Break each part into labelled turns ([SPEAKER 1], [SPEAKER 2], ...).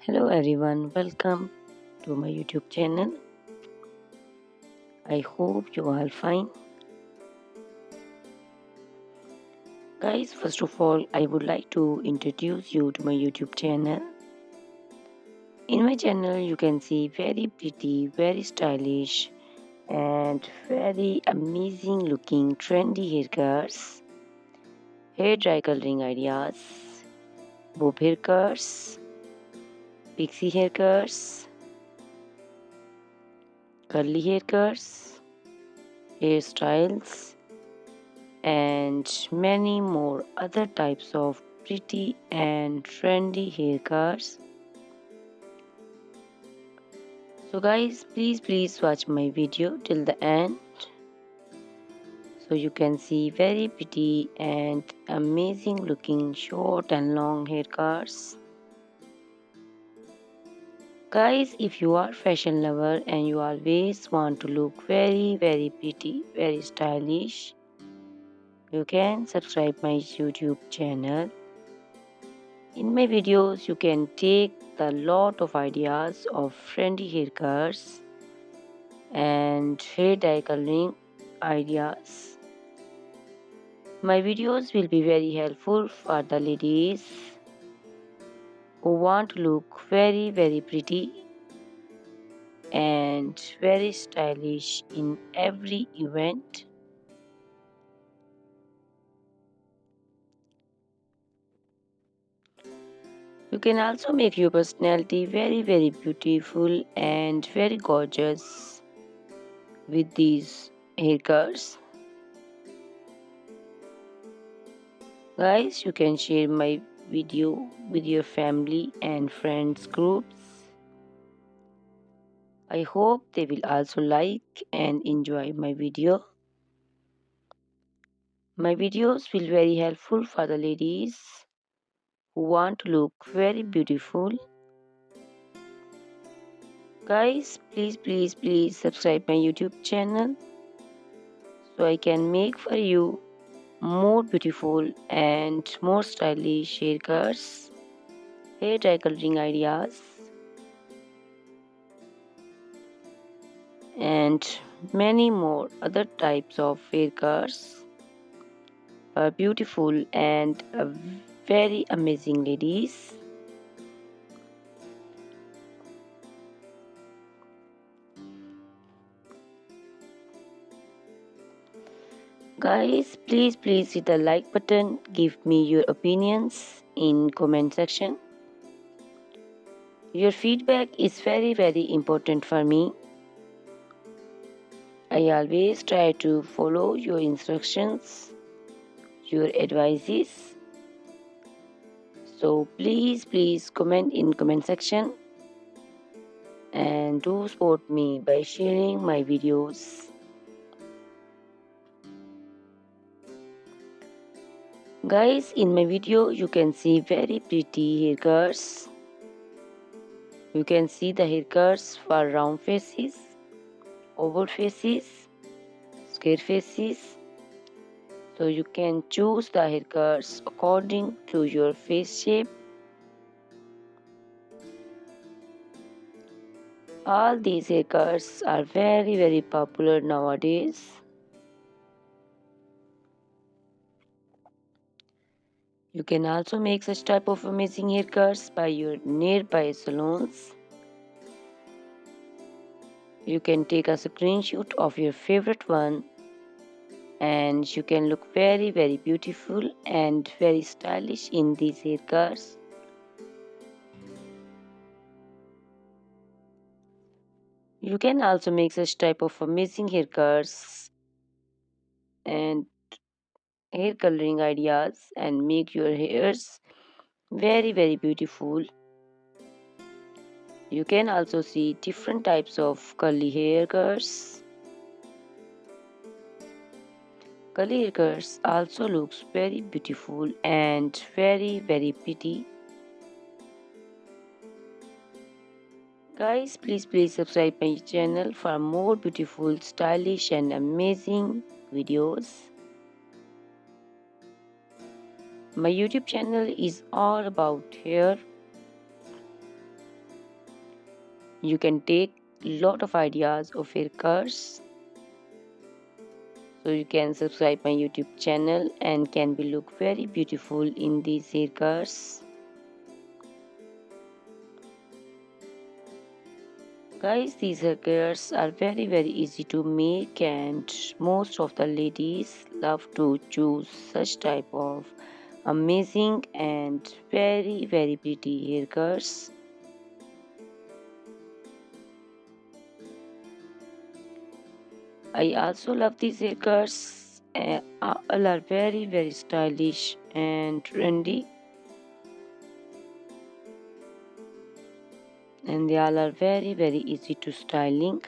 [SPEAKER 1] Hello everyone, welcome to my YouTube channel. I hope you are fine. Guys, first of all, I would like to introduce you to my YouTube channel. In my channel, you can see very pretty, very stylish, and very amazing looking trendy haircuts, hair dry coloring ideas, bob haircuts, pixie haircuts, curly haircuts, hairstyles, and many more other types of pretty and trendy haircuts. So guys, please watch my video till the end so you can see very pretty and amazing looking short and long haircuts. Guys, if you are fashion lover and you always want to look very pretty, very stylish, you can subscribe my YouTube channel. In my videos, you can take a lot of ideas of trendy haircuts and hair dye coloring ideas. My videos will be very helpful for the ladies who want to look very pretty and very stylish in every event. You can also make your personality very beautiful and very gorgeous with these haircuts. Guys, you can share my video with your family and friends groups. I hope they will also like and enjoy my video. My videos will very helpful for the ladies who want to look very beautiful. Guys, please subscribe my YouTube channel so I can make for you more beautiful and more stylish haircuts, hair dye coloring ideas, and many more other types of haircuts for beautiful and very amazing ladies. Guys, please hit the like button, give me your opinions in comment section. Your feedback is very important for me. I always try to follow your instructions, your advices. So please comment in comment section and do support me by sharing my videos. Guys, in my video you can see very pretty haircuts. You can see the haircuts for round faces, oval faces, square faces. So you can choose the haircuts according to your face shape. All these haircuts are very popular nowadays. You can also make such type of amazing haircuts by your nearby salons. You can take a screenshot of your favorite one and you can look very beautiful and very stylish in these haircuts. You can also make such type of amazing haircuts and hair coloring ideas and make your hairs very beautiful. You can also see different types of curly haircuts. Curly haircuts also looks very beautiful and very pretty. Guys, please subscribe my channel for more beautiful, stylish and amazing videos. My YouTube channel is all about hair. You can take lot of ideas of haircuts. So you can subscribe my YouTube channel and can be look very beautiful in these haircuts. Guys, these haircuts are very easy to make, and most of the ladies love to choose such type of amazing and very pretty haircuts. I also love these haircuts. All are very stylish and trendy, and they all are very easy to styling.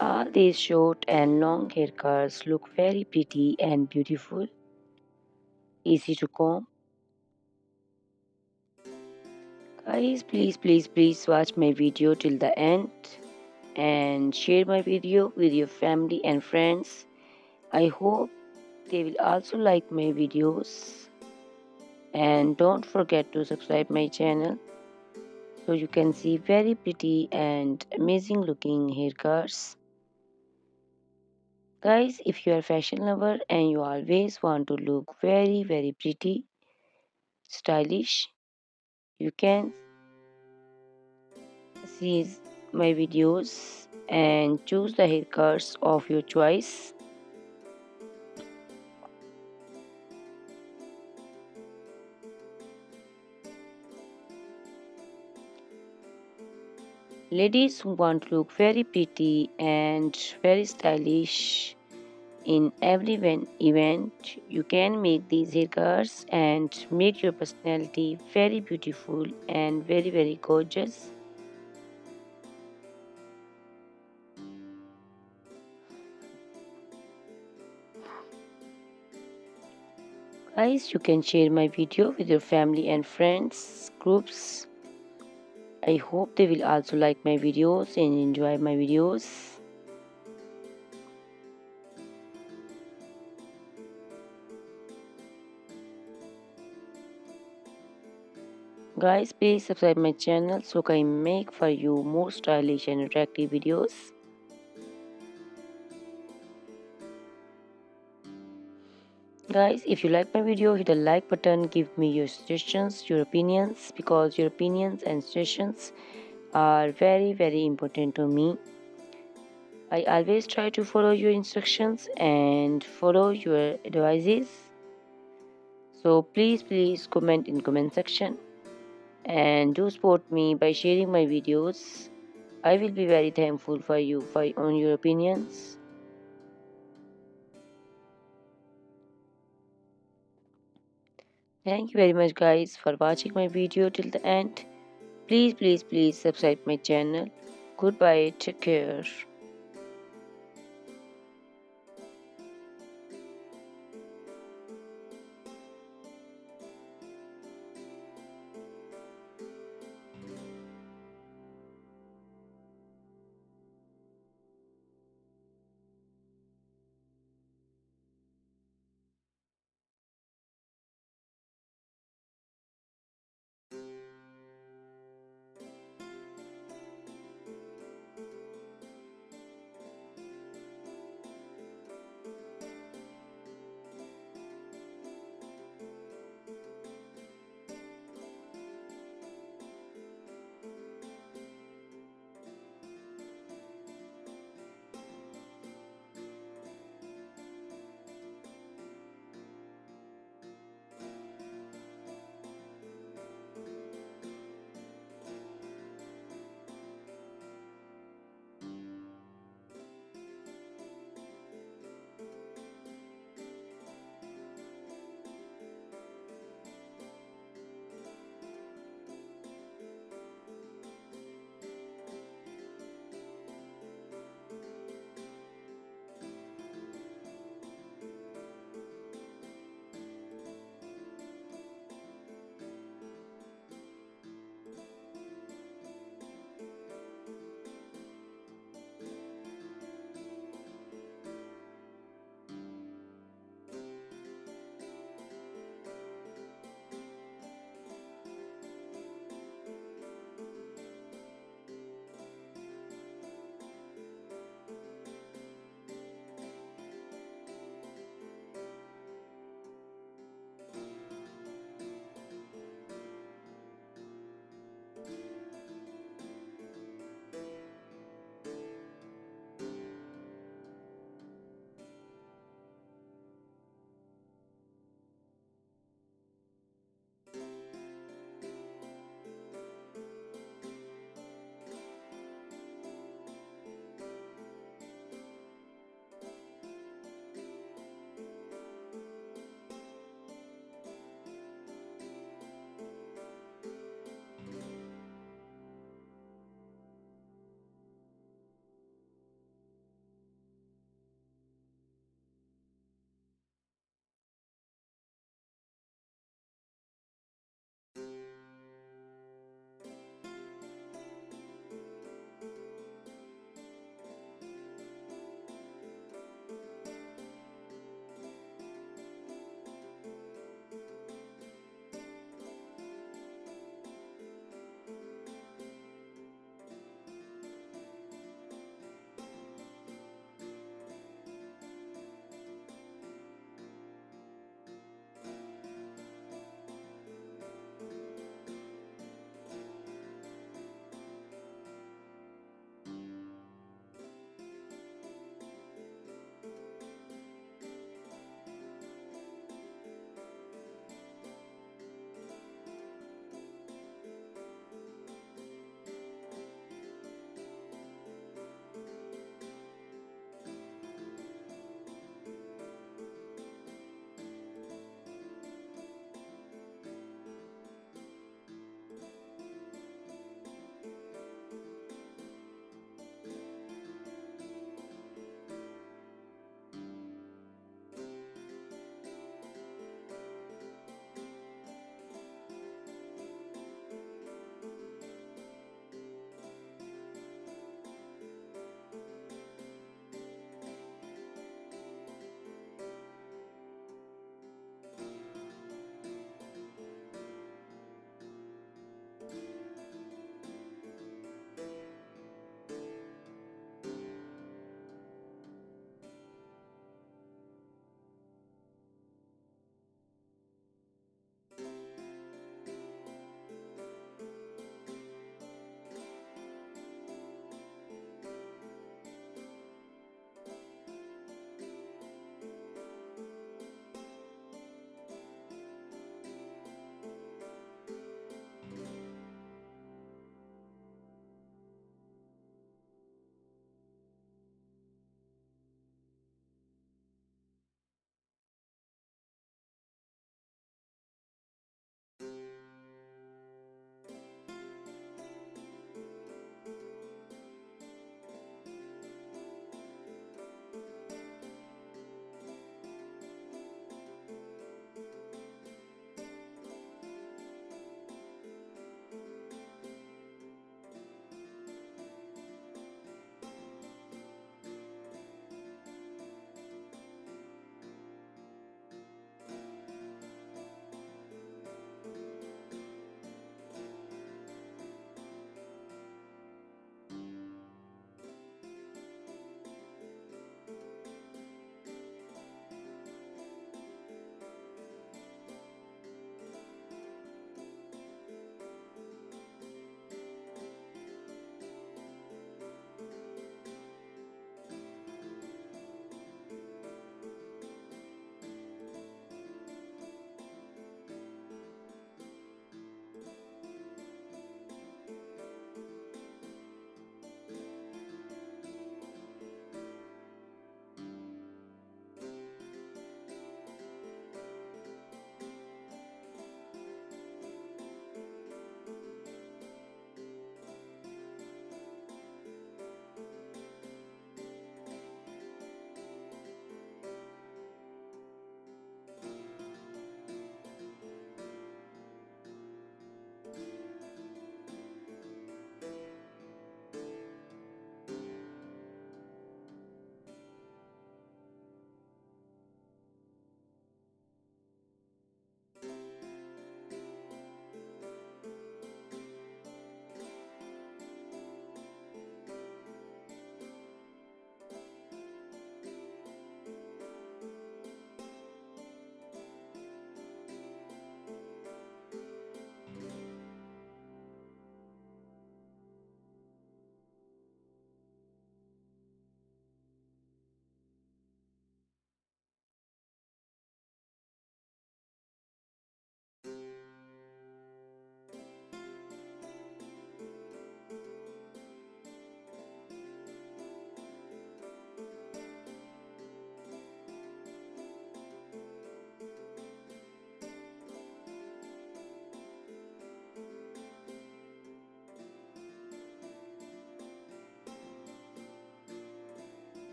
[SPEAKER 1] All these short and long haircuts look very pretty and beautiful, easy to comb. Guys, please watch my video till the end and share my video with your family and friends. I hope they will also like my videos, and don't forget to subscribe my channel so you can see very pretty and amazing looking haircuts. Guys, if you are a fashion lover and you always want to look very pretty, stylish, you can see my videos and choose the haircuts of your choice. Ladies who want to look very pretty and very stylish in every event, you can make these haircuts and make your personality very beautiful and very gorgeous. Guys, you can share my video with your family and friends groups. I hope they will also like my videos and enjoy my videos. Guys, please subscribe my channel so I can make for you more stylish and attractive videos. Guys, if you like my video, hit the like button, give me your suggestions, your opinions, because your opinions and suggestions are very important to me. I always try to follow your instructions and follow your advices. So please comment in comment section and do support me by sharing my videos. I will be very thankful for you on your opinions. Thank you very much guys for watching my video till the end. Please subscribe my channel. Goodbye, take care.